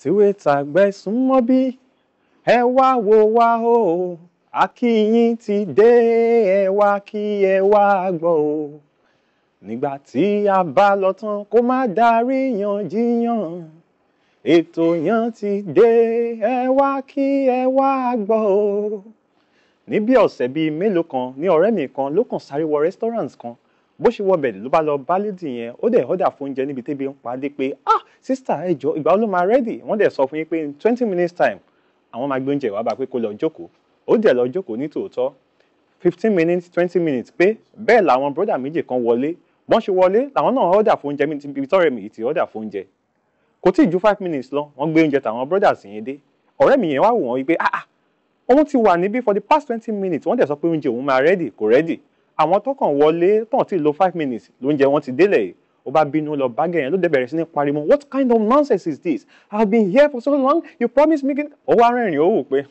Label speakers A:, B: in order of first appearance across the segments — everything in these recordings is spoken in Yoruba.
A: Tíwé tàgbẹ̀ súnmọ́ bí ẹ wá wò wá o, Akíyìn ti dé, ẹ wá kí ẹ wá gbọ́ o. Nígbà tí a bá lọ tán kó má dáríyànjiyàn, ètò yẹn ti dé, ẹ wá kí ẹ wá gbọ́ o. Ní bí ọ̀sẹ̀ bíi mélòó kan ní ọ̀rẹ́ mi kan ló kàn sáré wọ restaurant kan. Bó ṣe wọ bẹ̀ ló bá lọ bá lady yẹn, ó dẹ̀ order fún oúnjẹ níbi tẹ́bi ń pa dé pé sister ẹ jọ̀ọ́ ìgbà wo ló máa ready? Wọ́n dẹ̀ sọ fún yín pé in 20 minutes time àwọn máa gbé oúnjẹ wá bá pé kó lọ jókòó. Ó dẹ̀ lọ jókòó ní tòótọ́ 15 minutes 20 minutes pé bẹ́ẹ̀ làwọn brother méjì kan wọlé. Bọ́n ṣe wọlé làwọn náà order fún oúnjẹ níbi tọ́rẹ́ mi yìí ti order fún oúnjẹ. Kò tí ì ju 5 minutes lọ wọ́n gbé oúnjẹ tàwọn brothers yẹn dé. Ọ̀rẹ́ mi yẹn wá wò wọ́n wípé òun ti wà níbí for the past 20 minutes wọ́n dẹ̀ sọ pé oúnjẹ òun máa ready kò ready. Àwọn tó kàn wọlé tán tí lo 5 minutes lóúnjẹ wọn ti délẹ̀ yìí. Ó bá bínú lọ bá gẹ̀yẹn ló dẹ̀ bẹ̀rẹ̀ sí ní pariwo, what kind of nonsense is this? I've been here for so long, you promised me. Ó wá rẹ́rìn ó wò pé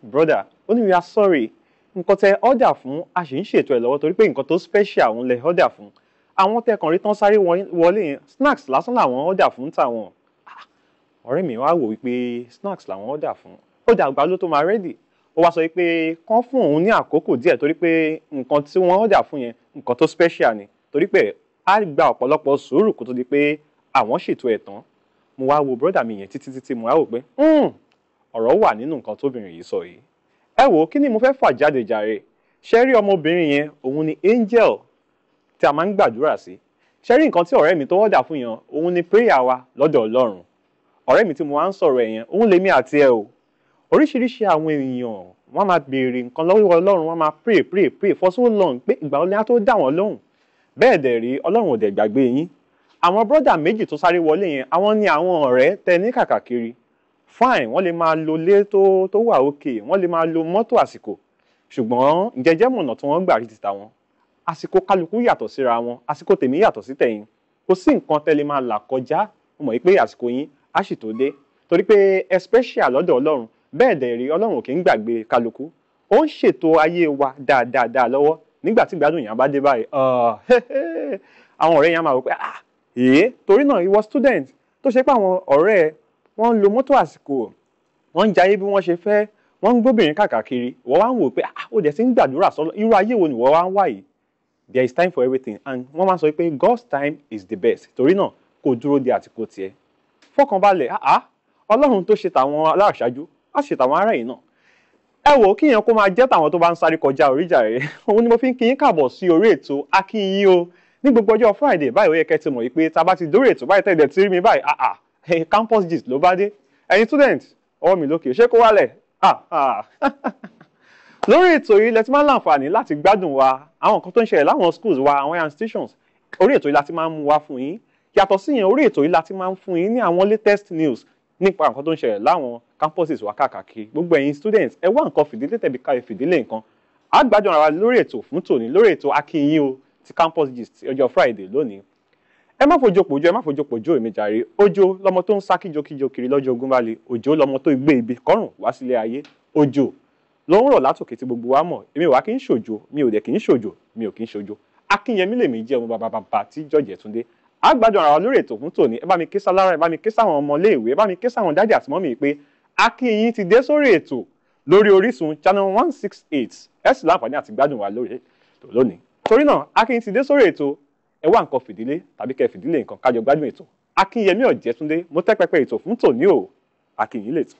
A: brother ó ní we are sorry, nǹkan tẹ order fún a sì ń ṣètò ẹ̀ lọ́wọ́ torí pé nǹkan tó special òun lẹ order fún. Àwọn tẹ kàn rí tán sáré wọlé yẹn snacks lásán làwọn order fún tàwọn. Ọ̀rẹ́ mi wá wò wípé snacks làwọn order fún. Ó dàgbà ló tó máa ready. Ó wá sọ wípé kán fún òun ní àkókò díẹ̀ torí pé nǹkan tí wọ́n order fún yẹn nǹkan tó special ni torí pé a gba ọ̀pọ̀lọpọ̀ sùúrù kó tó di pé àwọn ṣètò ẹ̀ tán. Mo wá wo brother mi yẹn títí mo wá wò pé ọ̀rọ̀ wà nínú nǹkan tóbìnrin yìí sọ yìí. Ẹ wò kí ni mo fẹ́ fà jáde jàre. Ṣé rí ọmọbìnrin yẹn òun ni angel tí a máa ń gbàdúrà sí. Ṣé rí nǹkan tí ọ̀rẹ́ mi tó order fún yẹn òun ni prayer wa lọ́dọ̀ Ọlọ́run. Ọ̀rẹ́ mi tí mo wá ń sọ̀rọ̀ ẹ̀ yẹn òun lèmi àti ẹ o. Oríṣiríṣi àwọn èèyàn wọ́n máa béèrè nǹkan lọ́wọ́ Ọlọ́run, wọ́n máa pray for so long pé ìgbà olè á tó dá wọn lóhùn. Bẹ́ẹ̀ dẹ̀ rí Ọlọ́run ò dẹ̀ gbàgbé yín. Àwọn brọ́dà méjì tó sáré wọlé yẹn àwọn ni àwọn ọ̀rẹ́ tẹ ní kàkàkiri. Fine, wọ́n lè máa lo ilé tó wà òkè, wọ́n lè máa lo mọ́tò àsìkò. Ṣùgbọ́n jẹjẹ́ mọ̀nà tí wọ́n gbà rí ti tàwọn. Àsìkò kálukú yàtọ̀ síra wọn, àsìkò tèmi yàtọ̀ sí tẹ̀yin. Kò sí nǹkan tẹ́lẹ̀ máa là kọjá, mo mọ̀ pé àsìkò yín á sì tó dé. Torí pé especially lọ́dọ̀ Ọlọ́run, bẹ́ẹ̀ dẹ̀ rí Ọlọ́run kì í gbàgbé kálukú. Ó ń ṣètò ayé wa dáadáa lọ́wọ́. Nígbà tí ìgbádùn yẹn bá dé báyìí àwọn ọ̀rẹ́ yẹn máa wò pé torí náà ìwọ student tó ṣe pé àwọn ọ̀rẹ́ wọ́n ń lo mọ́tò àsìkò, wọ́n ń jayé bí wọ́n ṣe fẹ́, wọ́n ń gbóbìnrin káàkiri, wọ́n wá ń wò pé ó dẹ̀ sí ń gbàdúrà sọ́lọ́ irú ayé wo ni wọ́n wá ń wá yìí. There is time for everything and wọ́n máa ń sọ pé God's time is the best. Torí náà kò dúró de àsìkò tiẹ̀. Fọkànbalẹ̀ Ọlọ́run tó ṣe tàwọn aláṣáájú á ṣe tàwọn ará yìí náà. Ẹ wò kí yẹn kó máa jẹ́ tàwọn tó bá ń sáré kọjá oríjà rẹ̀. Òun ni mo fi ń kí yín káàbọ̀ sí orí ètò Akiyinoo. Ní gbogbo ọjọ́ Friday báyìí ó yẹ kẹ́ ti mọ̀ wípé tá a bá ti dórí ètò báyìí tẹ̀lé tí rí mi báyìí campus gist ló bá dé. Ẹ̀yin student ọwọ́ mi lókè ṣé kó wálẹ̀? Lórí ètò yìí lẹ ti máa ń láǹfààní láti gbádùn wa àwọn nǹkan tó ń ṣẹlẹ̀ láwọn schools wa àwọn institutions. Orí ètò yìí la ti máa ń mú wá fún yín. Yàtọ̀ sí yẹn orí ètò yìí la ti máa ń fún yín ní àwọn latest news nípa nǹkan tó ń ṣẹlẹ̀ láwọn campuses wa káàkiri. Gbogbo ẹ̀yin students ẹ wá nǹkan fìdílé tẹ̀bí ká fìdílé nǹkan. A gbádùn ara wa lórí ètò fún tòní lórí ètò Akiyinoo ti campus gist ọjọ́ Friday lónìí. Ẹ má fojú pòjó èmi jàre. Òjò lọmọ tó ń sá kíjokíjo kiri lọ́jọ́ ogun bá le. Òjò lọmọ tó gbé ibi kọ́rùn wá sílé ayé. Òjò ló ń rọ̀ látòkè tí gbogbo wa mọ̀. Èmi wá kì í ṣòjò, mi ò dẹ̀ kì í ṣòjò, mi ò kì í ṣòjò. Akinyemi lèmi jẹ́ ọmọ bàbá tí George Túndé. A gbádùn ara wa lórí ètò fún tòní. Ẹ bá mi ké sálára, ẹ bá mi ké sáwọn ọmọ iléèwé, ẹ bá mi ké sáwọn dáàdì àti mọ́mì pé Akíyìn ti dé sórí ètò lórí Orísun channel 168. Ẹ sì láǹfààní àti gbádùn wa lórí ètò lónìí. Torí náà Akíyìn ti dé sórí ètò ẹ wá nǹkan fìdílé tàbí kẹ́ fìdílé nǹkan kájọ gbádùn ètò. Akinyemi Túndé mo tẹ́ pẹpẹ ètò fún tòní o. Akíyìn lètò.